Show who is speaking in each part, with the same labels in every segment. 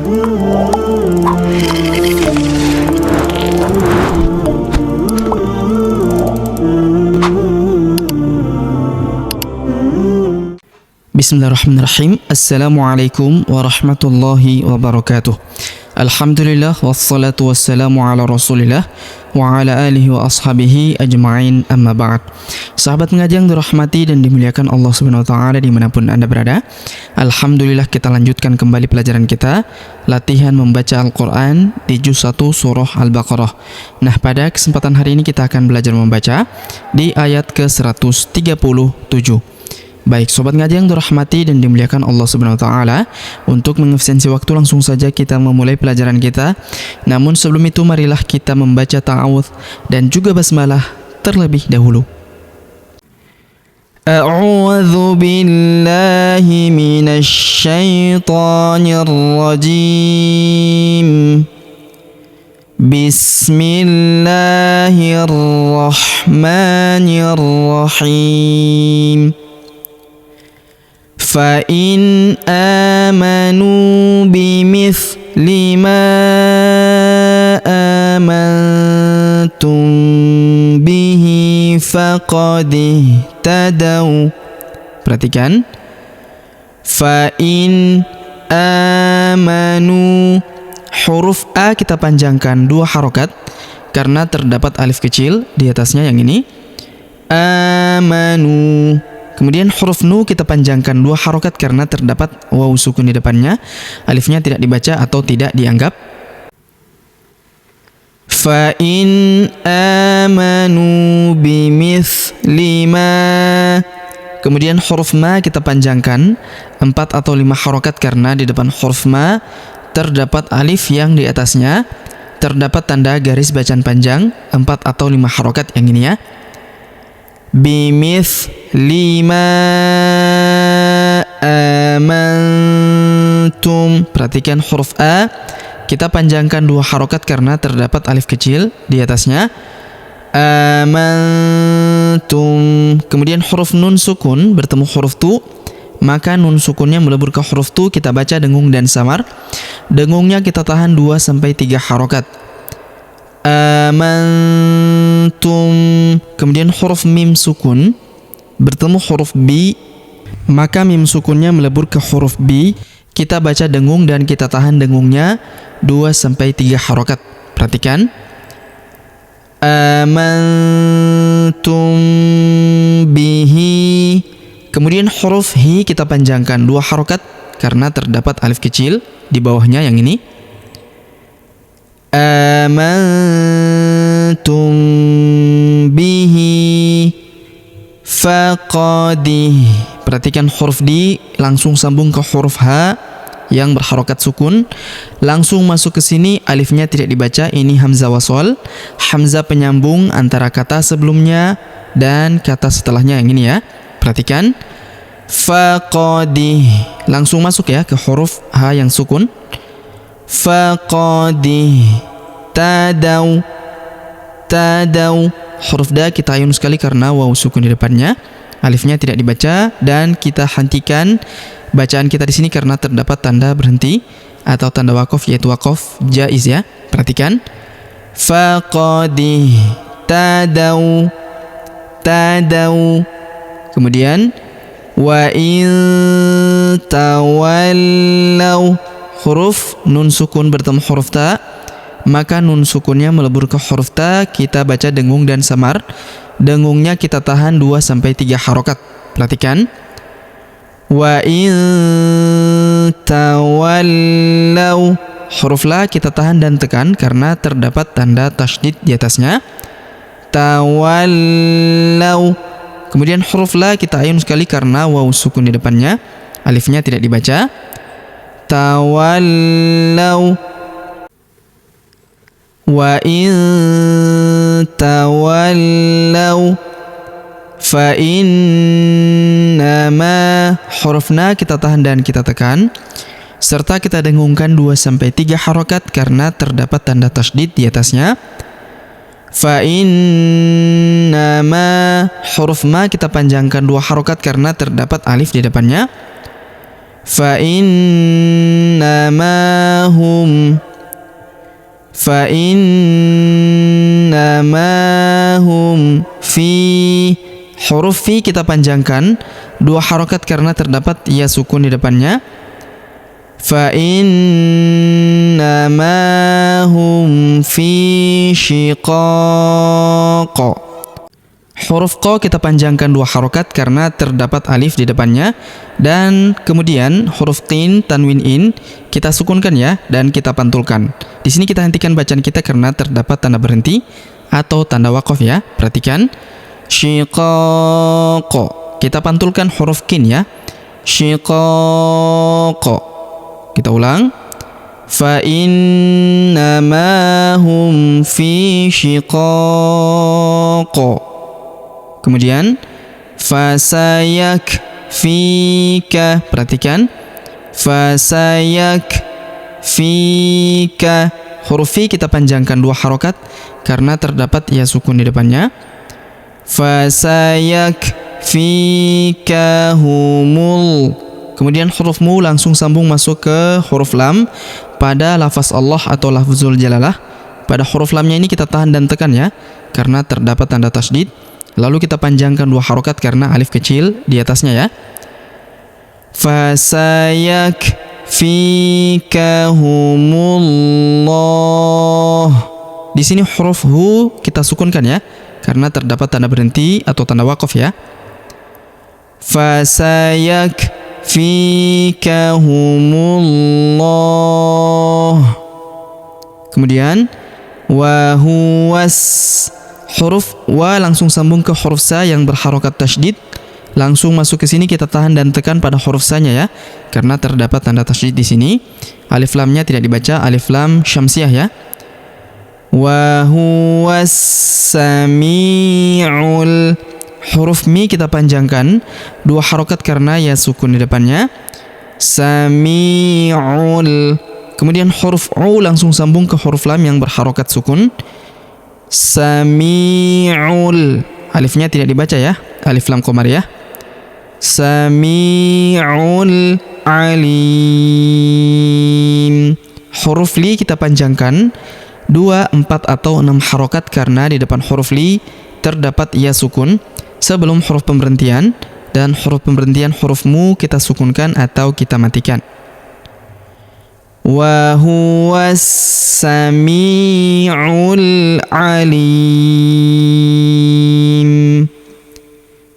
Speaker 1: Bismillahirrahmanirrahim. Assalamualaikum warahmatullahi wabarakatuh. Alhamdulillah wassalatu wassalamu ala rasulillah wa ala alihi wa ashabihi ajma'in, amma ba'd. Sahabat mengaji yang dirahmati dan dimuliakan Allah subhanahu wa ta'ala dimanapun Anda berada, Alhamdulillah kita lanjutkan kembali pelajaran kita, latihan membaca Al-Quran di juz 1 surah Al-Baqarah. Nah, pada kesempatan hari ini kita akan belajar membaca di ayat ke-137. Baik, sobat ngaji yang dirahmati dan dimuliakan Allah Subhanahu wa taala, untuk mengefisiensi waktu langsung saja kita memulai pelajaran kita. Namun sebelum itu marilah kita membaca ta'awudz dan juga basmalah terlebih dahulu. A'udzu billahi minasy syaithanir rajim. Bismillahirrahmanirrahim. فَإِنْ آمَنُوا بِمِثْلِ مَا آمَنْتُمْ بِهِ فَقَدِ اهْتَدَوْا. Perhatikan, فَإِنْ آمَنُوا, huruf A kita panjangkan 2 harokat karena terdapat alif kecil di atasnya yang ini. Amanu. Kemudian huruf nu kita panjangkan 2 harokat karena terdapat waw sukun di depannya. Alifnya tidak dibaca atau tidak dianggap. Fa in amanu bimithli ma. Kemudian huruf ma kita panjangkan 4 atau 5 harokat karena di depan huruf ma terdapat alif yang di atasnya terdapat tanda garis bacaan panjang 4 atau 5 harokat yang ini ya. Bimithli ma amantum. Perhatikan huruf A kita panjangkan 2 harokat karena terdapat alif kecil di atasnya. Amantum. Kemudian huruf nun sukun bertemu huruf tu, maka nun sukunnya melebur ke huruf tu, kita baca dengung dan samar. Dengungnya kita tahan 2-3 harokat. Amantum. Kemudian huruf mim sukun bertemu huruf bi, maka mim sukunnya melebur ke huruf bi, kita baca dengung dan kita tahan dengungnya 2-3 harokat. Perhatikan, amantum bihi. Kemudian huruf hi kita panjangkan 2 harokat karena terdapat alif kecil di bawahnya yang ini. Amantum bihi faqadih. Perhatikan huruf di langsung sambung ke huruf ha yang berharokat sukun, langsung masuk ke sini, alifnya tidak dibaca. Ini hamzah wasol, hamzah penyambung antara kata sebelumnya dan kata setelahnya yang ini ya. Perhatikan, faqadih langsung masuk ya ke huruf ha yang sukun. Faqadih tadau. Huruf da kita ayun sekali karena waw sukun di depannya, alifnya tidak dibaca dan kita hentikan bacaan kita di sini karena terdapat tanda berhenti atau tanda wakof, yaitu wakof jaiz ya. Perhatikan, faqadih tadau. Kemudian wa in tawallau, huruf nun sukun bertemu huruf ta, maka nun sukunnya melebur ke huruf ta, kita baca dengung dan samar. Dengungnya kita tahan 2-3 harokat. Perhatikan, wa in tawallau, huruf la kita tahan dan tekan karena terdapat tanda tasydid di atasnya. Tawallau. Kemudian huruf la kita ayun sekali karena waw sukun di depannya, alifnya tidak dibaca. Tawallau. Wa in tawallau fa innama, huruf na kita tahan dan kita tekan serta kita dengungkan 2-3 harokat karena terdapat tanda tasydid di atasnya. Fa innama, huruf ma kita panjangkan 2 harokat karena terdapat alif di depannya. فإنما هم fi. Huruf fi kita panjangkan 2 harokat karena terdapat ya sukun di depannya. فإنما هم في شقاق. Huruf qa kita panjangkan 2 harokat karena terdapat alif di depannya, dan kemudian huruf qin tanwin in kita sukunkan ya dan kita pantulkan. Di sini kita hentikan bacaan kita karena terdapat tanda berhenti atau tanda waqaf ya. Perhatikan. Shiqaq. Kita pantulkan huruf qin ya. Shiqaq. Kita ulang. Fa innama hum fi shiqaq. Kemudian fasayakfika. Perhatikan. Fasayakfika. Huruf fi kita panjangkan 2 harokat karena terdapat ya sukun di depannya. Fasayakfikahumul. Kemudian huruf mu langsung sambung masuk ke huruf lam pada lafaz Allah atau lafzul jalalah. Pada huruf lamnya ini kita tahan dan tekan ya karena terdapat tanda tasydid. Lalu kita panjangkan 2 harokat karena alif kecil di atasnya ya. Fasayakfikahumullah. Di sini huruf hu kita sukunkan ya karena terdapat tanda berhenti atau tanda waqaf ya. Fasayakfikahumullah. Kemudian wa huwas. Huruf wa langsung sambung ke huruf sa yang berharokat tasydid. Langsung masuk ke sini kita tahan dan tekan pada huruf sa-nya ya. Karena terdapat tanda tasydid di sini. Alif lamnya tidak dibaca, alif lam syamsiah ya. Wa huwas sami'ul. Huruf mi kita panjangkan 2 harokat karena ya sukun di depannya. Sami'ul. Kemudian huruf u langsung sambung ke huruf lam yang berharokat sukun. Sami'ul. Alifnya tidak dibaca ya, alif lam qamar ya. Sami'ul alim. Huruf li kita panjangkan 2, 4 atau 6 harokat karena di depan huruf li terdapat ya sukun sebelum huruf pemberhentian, dan huruf pemberhentian huruf mu kita sukunkan atau kita matikan. Wa huwas sami'ul alim.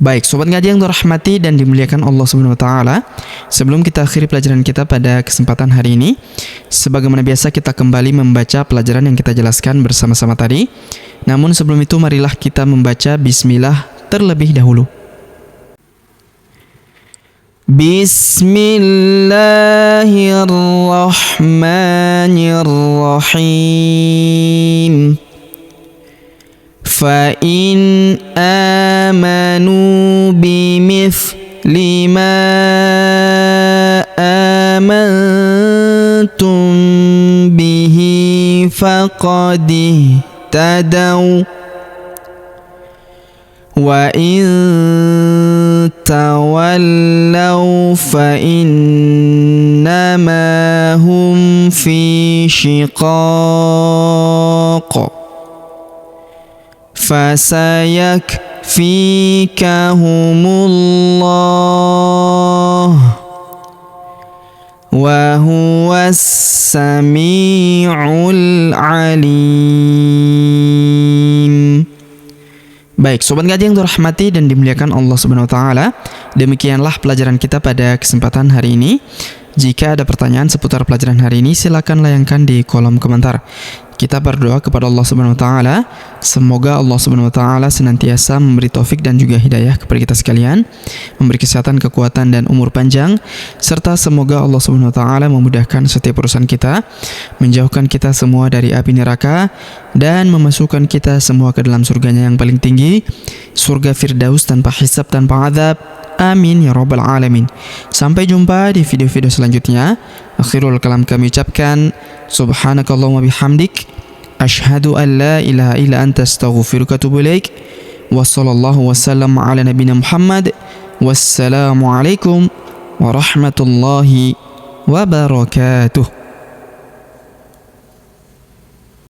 Speaker 1: Baik, sobat ngaji yang dirahmati dan dimuliakan Allah Subhanahu wa taala. Sebelum kita akhiri pelajaran kita pada kesempatan hari ini, sebagaimana biasa kita kembali membaca pelajaran yang kita jelaskan bersama-sama tadi. Namun sebelum itu marilah kita membaca bismillah terlebih dahulu. Bismillahirrahmanirrahim. Fa in amanu bimithli ma amantum bihi faqad ihtadaw. Wa in tawallaw fa innama hum fi shiqaq. Fasayakfikahumullah wa huwas sami'ul alim. Baik, sobat ngaji yang dirahmati dan dimuliakan Allah Subhanahu wa taala, demikianlah pelajaran kita pada kesempatan hari ini. Jika ada pertanyaan seputar pelajaran hari ini, silakan layangkan di kolom komentar. Kita berdoa kepada Allah Subhanahu wa taala, semoga Allah Subhanahu wa taala senantiasa memberi taufik dan juga hidayah kepada kita sekalian, memberi kesehatan, kekuatan dan umur panjang, serta semoga Allah Subhanahu wa taala memudahkan setiap urusan kita, menjauhkan kita semua dari api neraka dan memasukkan kita semua ke dalam surganya yang paling tinggi, surga Firdaus tanpa hisab, tanpa azab. Amin ya rabbal alamin. Sampai jumpa di video-video selanjutnya. Akhirul kalam kami ucapkan subhanakallahumma bihamdik, asyhadu an la ilaha illa anta astaghfiruka wa atubu ilaik. Wassallallahu wasallam ala nabiyina Muhammad. Wassalamu alaikum warahmatullahi wabarakatuh.